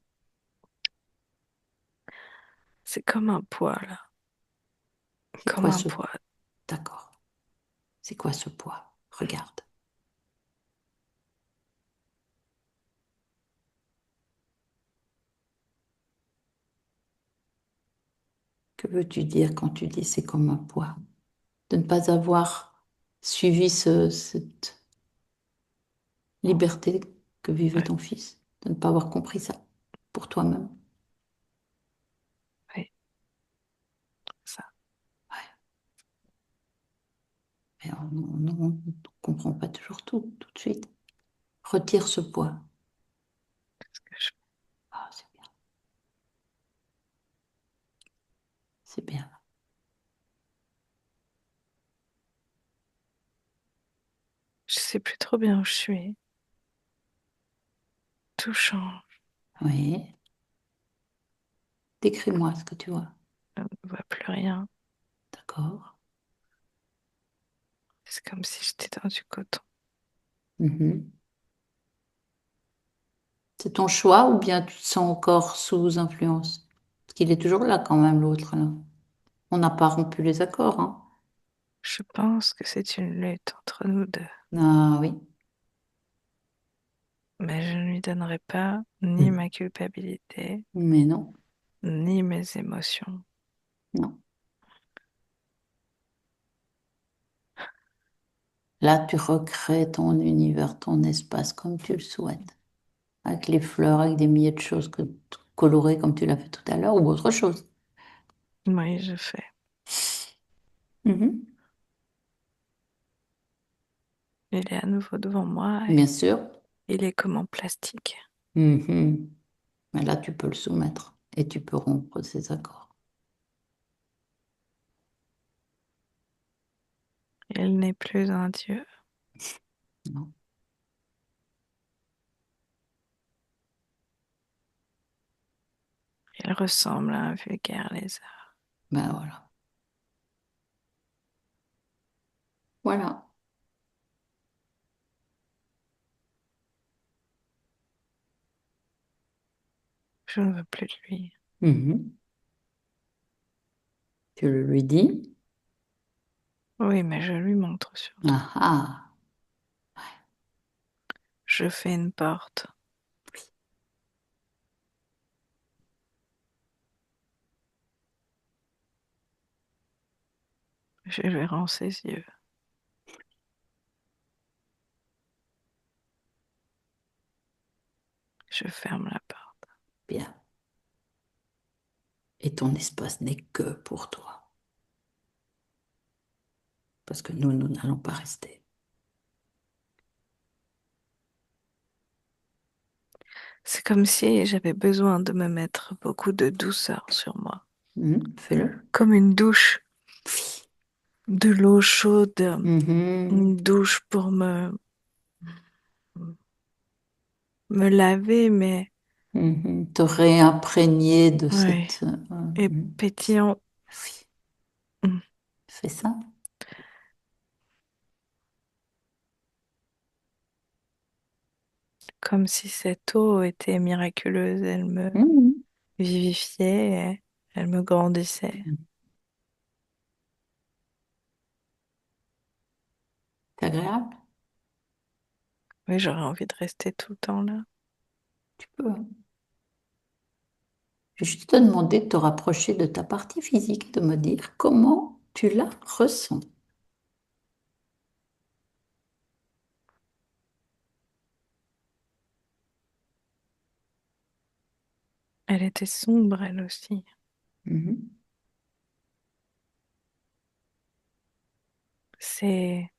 C'est comme un poids, là. C'est Comme quoi un ce... poids. D'accord. C'est quoi ce poids? Regarde. Que veux-tu dire quand tu dis c'est comme un poids? De ne pas avoir suivi cette liberté que vivait Ouais, ton fils, de ne pas avoir compris ça pour toi-même. ouais, ça. Ouais. Mais on ne comprend pas toujours tout de suite. Retire ce poids. Je, Ah, c'est bien. C'est bien. je sais plus trop bien où je suis. Tout change. Oui. Décris-moi ce que tu vois. Je ne vois plus rien. D'accord. C'est comme si j'étais dans du coton. Mhm. C'est ton choix ou bien tu te sens encore sous influence? Parce qu'il est toujours là quand même, l'autre, là. On n'a pas rompu les accords, hein? Je pense que c'est une lutte entre nous deux. Ah oui. Mais je ne lui donnerai pas ni Mhm. ma culpabilité, Mais non, ni mes émotions. non. Là, tu recrées ton univers, ton espace comme tu le souhaites. Avec les fleurs, avec des milliers de choses colorées comme tu l'as fait tout à l'heure ou autre chose. Oui, je fais. Mhm. Il est à nouveau devant moi Bien et sûr. il est comme en plastique. Mhm. Mais là, tu peux le soumettre et tu peux rompre ces accords. Il n'est plus un dieu. Non. Il ressemble à un vulgaire lézard. Ben voilà. Voilà. Je ne veux plus de lui. Mhm. Tu le lui dis. Oui, mais je lui montre surtout. Ah ah. Je fais une porte. Je verrai ses yeux. Je ferme la porte. Bien. Et ton espace n'est que pour toi. Parce que nous n'allons pas rester. C'est comme si j'avais besoin de me mettre beaucoup de douceur sur moi. Fais-le. Comme une douche, de l'eau chaude, Mhm. une douche pour me laver, mais Mhm. Te réimprégner de ouais, cette... et pétillant. oui, Mm. fais ça. Comme si cette eau était miraculeuse, elle me Mhm. vivifiait, elle me grandissait. C'est agréable. Oui, j'aurais envie de rester tout le temps là. Tu peux, hein. Je vais juste te demander de te rapprocher de ta partie physique, de me dire comment tu la ressens. Elle était sombre, elle aussi. Mhm. C'est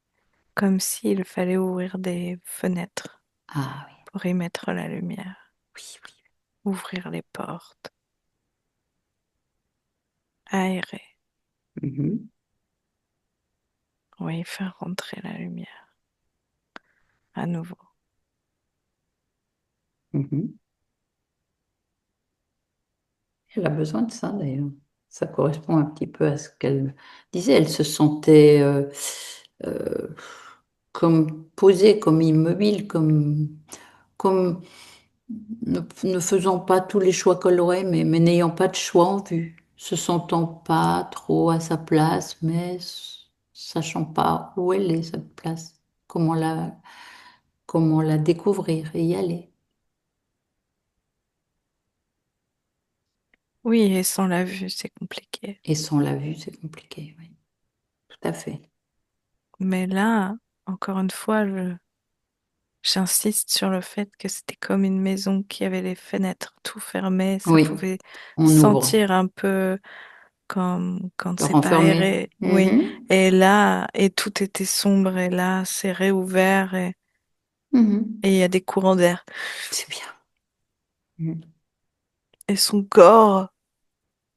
comme s'il fallait ouvrir des fenêtres Ah oui, pour y mettre la lumière, oui, oui. ouvrir les portes, aérer, Mhm. oui, faire rentrer la lumière à nouveau. Mhm. Elle a besoin de ça d'ailleurs. Ça correspond un petit peu à ce qu'elle disait. Elle se sentait euh, comme posée, comme immobile, comme ne faisant pas tous les choix qu'elle aurait, mais n'ayant pas de choix en vue, se sentant pas trop à sa place, mais sachant pas où elle est, cette place, comment la découvrir et y aller. Oui, et sans la vue, c'est compliqué. Et sans la vue, c'est compliqué, oui. Tout à fait. Mais là, encore une fois, j'insiste sur le fait que c'était comme une maison qui avait les fenêtres tout fermées. Ça Oui, pouvait on ouvre. sentir un peu quand Le c'est pas renfermer. aéré. Oui. Mhm. Et là, et tout était sombre, et là, c'est réouvert, Mhm. et il y a des courants d'air. C'est bien. Mhm. Et son corps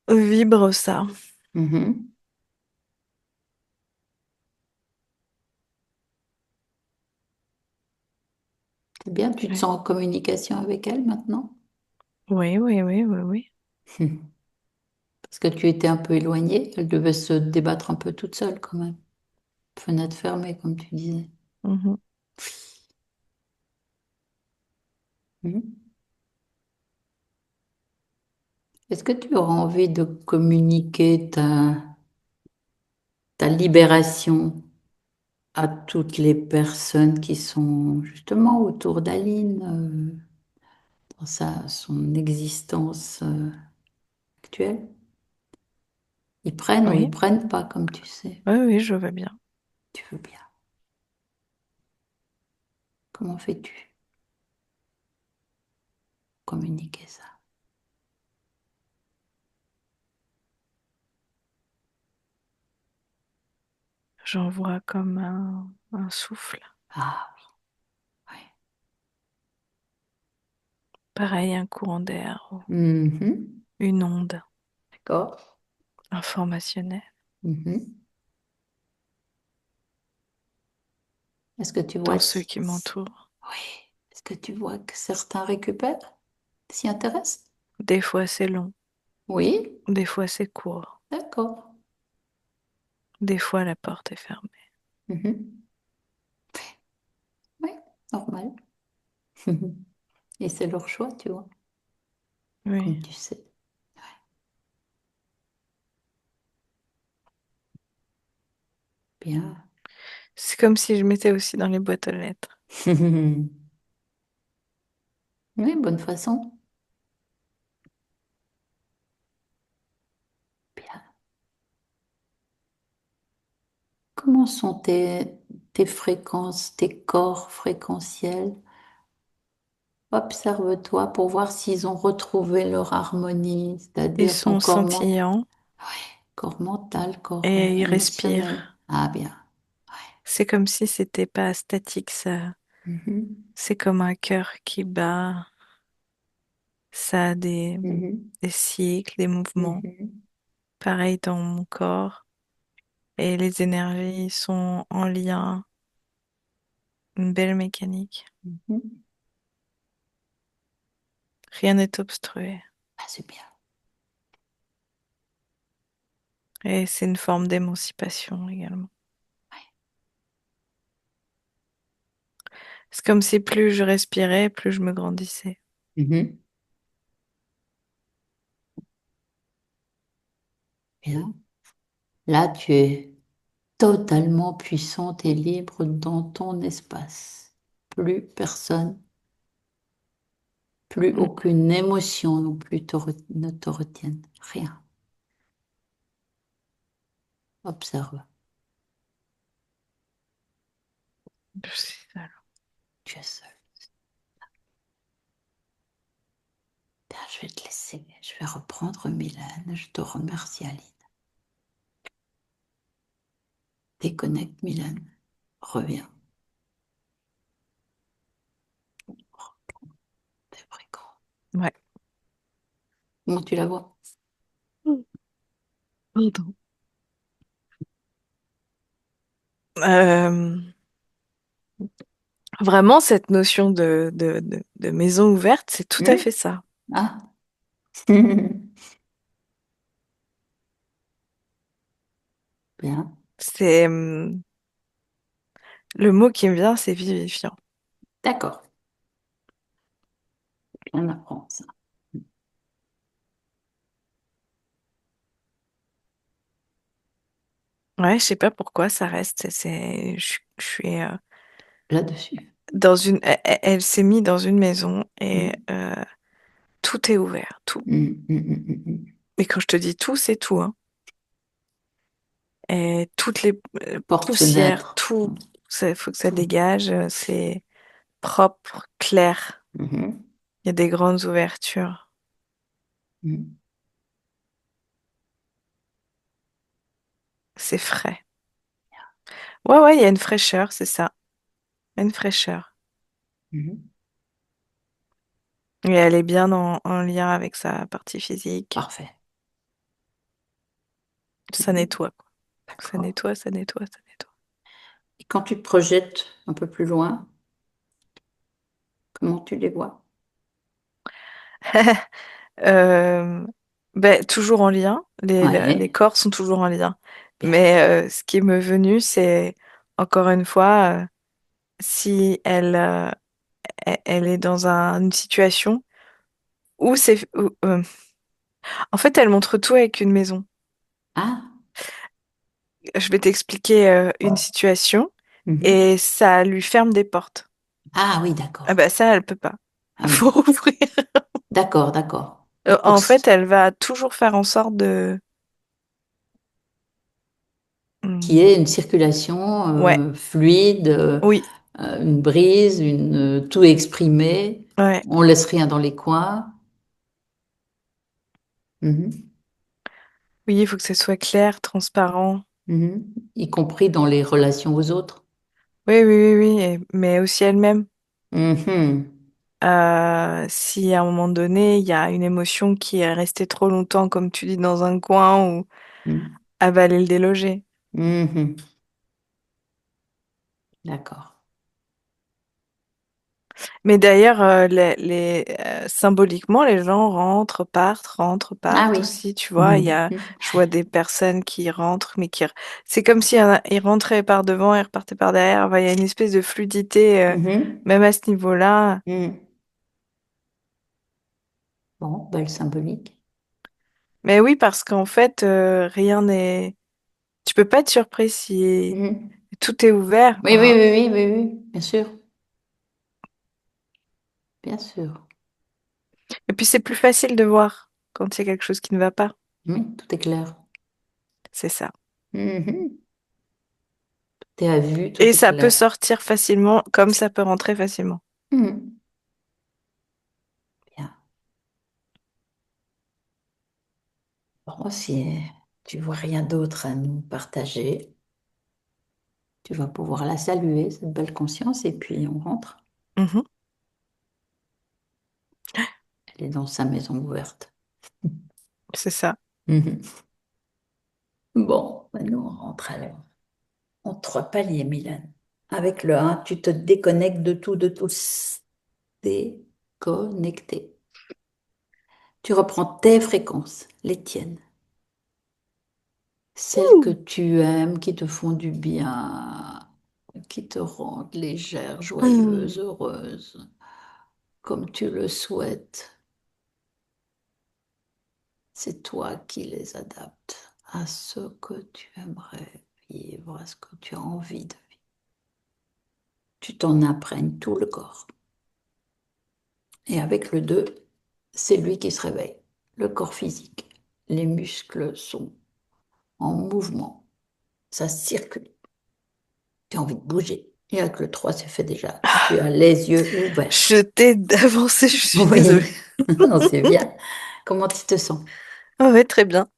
vibre ça. Mhm. C'est bien, tu te Ouais. sens en communication avec elle maintenant? Oui, oui, oui, oui, oui. Parce que tu étais un peu éloignée, elle devait se débattre un peu toute seule quand même. Fenêtre fermée, comme tu disais. Mhm. Mhm. Est-ce que tu auras envie de communiquer ta libération à toutes les personnes qui sont justement autour d'Aline dans son existence actuelle? Ils prennent ou ils Oui, prennent pas, comme tu sais. oui, oui, je veux bien. Tu veux bien. Comment fais-tu pour communiquer ça? J'envoie comme un souffle. Ah oui. Pareil, un courant d'air ou Ouais. Mhm. une onde D'accord. informationnelle Mhm. Est-ce que tu vois dans ceux qui m'entourent. Oui. Est-ce que tu vois que certains récupèrent, s'y intéressent? Des fois, c'est long. Oui. Des fois, c'est court. D'accord. Des fois, la porte est fermée. Mhm. Oui, normal. Et c'est leur choix, tu vois, Oui. comme tu sais. Bien. C'est comme si je mettais aussi dans les boîtes aux lettres. Oui, bonne façon. Bien. Comment sont tes fréquences, tes corps fréquentiels? Observe-toi pour voir s'ils ont retrouvé leur harmonie, Ils c'est-à-dire ton sont scintillants corps mental, corps et ils émotionnel. respirent. Ah bien. C'est comme si c'était pas statique, ça. Mhm. C'est comme un cœur qui bat. Ça a Mhm. des cycles, des mouvements. Mhm. Pareil dans mon corps. Et les énergies sont en lien. Une belle mécanique. Mhm. Rien n'est obstrué. Ah, c'est bien. Et c'est une forme d'émancipation également. C'est comme si plus je respirais, plus je me grandissais. Mhm. Bien. Là, tu es totalement puissante et libre dans ton espace. Plus personne, plus Mm. aucune émotion non plus ne te retienne. Rien. Observe. C'est ça. Tu es seul. Bien, je vais te laisser. Je vais reprendre Mylène. Je te remercie, Aline. Déconnecte, Mylène. Reviens. T'es fréquent. Ouais. Comment tu la vois? Mm. Pardon. Euh, Vraiment, cette notion de maison ouverte, c'est tout à Hmm. fait ça. Ah. Bien. C'est le mot qui me vient, c'est vivifiant. D'accord. On apprend ça. Ouais, je sais pas pourquoi ça reste. Je suis Là-dessus. dans elle s'est mise dans une maison et Hmm. tout est ouvert, tout. Hmm, hmm, hmm, hmm, hmm. Et quand je te dis tout, c'est tout, hein. Et toutes les Porte, poussières, fenêtre. tout, il faut que ça Tout. dégage. C'est propre, clair. Mhm. Il y a des grandes ouvertures. Mhm. C'est frais. Ouais, ouais, il y a une fraîcheur, c'est ça. Une fraîcheur. Mhm. Et elle est bien en lien avec sa partie physique. Parfait. Ça nettoie, quoi. Ça D'accord. nettoie, ça nettoie, ça nettoie. Et quand tu te projettes un peu plus loin, comment tu les vois? Euh, ben, toujours en lien. Les Ouais. corps sont toujours en lien. Bien. Mais ce qui m'est venu, c'est encore une fois, si elle est dans une situation où en fait, elle montre tout avec une maison. Ah. Je vais t'expliquer une situation Mhm. et ça lui ferme des portes. Ah oui, Ah d'accord. bah ça, elle peut pas. Ah oui. Faut rouvrir. D'accord, d'accord. En fait, elle va toujours faire en sorte de... Qu'il y ait Hmm, une circulation ouais, fluide, oui, une brise, tout exprimé. ouais. On laisse rien dans les coins. Mhm. Oui, il faut que ce soit clair, transparent. Mhm. Y compris dans les relations aux autres. Oui, oui, oui, oui, mais aussi elle-même. Mhm. Si à un moment donné, il y a une émotion qui est restée trop longtemps, comme tu dis, dans un coin ou Mhm. avaler le déloger. Mhm. D'accord. Mais d'ailleurs, symboliquement, les gens rentrent, Ah partent oui. aussi, tu vois. Mhm. Je vois des personnes qui rentrent, mais c'est comme si ils rentraient par devant et repartaient par derrière. Enfin, il y a une espèce de fluidité, Mhm. même à ce niveau-là. Mhm. Bon, belle symbolique. Mais oui, parce qu'en fait, rien n'est. Tu peux pas être surpris si Mhm. tout est ouvert. Oui, oui, Ben, oui, oui, oui, oui, bien sûr, bien sûr. et puis c'est plus facile de voir quand il y a quelque chose qui ne va pas. Oui, tout est clair. C'est ça. Mhm. Tout est à vue, tout Et est ça peut clair. sortir facilement, comme ça peut rentrer facilement. Mhm. Bien. Bon, si tu vois rien d'autre à nous partager, tu vas pouvoir la saluer, cette belle conscience, et puis on rentre. Mhm, Elle est dans sa maison ouverte. c'est ça. Mhm. Bon, maintenant on rentre alors. En 3 paliers, Milan. Avec le 1, tu te déconnectes de tout, de tous. Déconnecté. Tu reprends tes fréquences, les tiennes. Celles que Ouh. tu aimes, qui te font du bien, qui te rendent légère, Hum. joyeuse, heureuse, comme tu le souhaites. C'est toi qui les adaptes à ce que tu aimerais vivre, à ce que tu as envie de vivre. Tu t'en imprègnes tout le corps. Et avec le 2, c'est lui qui se réveille, le corps physique. Les muscles sont en mouvement, ça circule. Tu as envie de bouger. Et avec le 3, c'est fait déjà. Tu as les yeux ouverts. Je t'ai avancé, je suis désolée. Oui, non, c'est bien. Comment tu te sens? Ah ouais, très bien.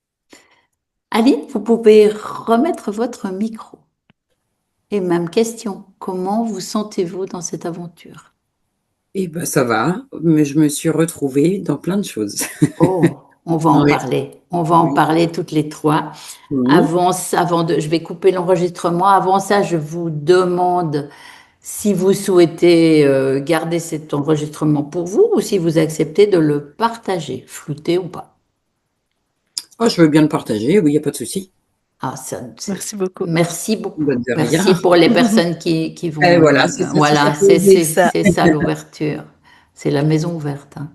Aline, vous pouvez remettre votre micro. Et même question, comment vous sentez-vous dans cette aventure? Et ben ça va, mais je me suis retrouvée dans plein de choses. Oh, on va en Oui, parler. On va en oui. parler toutes les trois. Mhm. Je vais couper l'enregistrement. Avant ça, je vous demande si vous souhaitez garder cet enregistrement pour vous ou si vous acceptez de le partager, flouté ou pas. Oh, je veux bien le partager, oui, il n'y a pas de souci. Ah, Merci beaucoup. merci beaucoup. Bah, de Merci rien. pour les personnes qui Et vont. voilà, c'est ça, si ça Voilà, peut aider. C'est ça. c'est ça l'ouverture. C'est la maison ouverte, hein.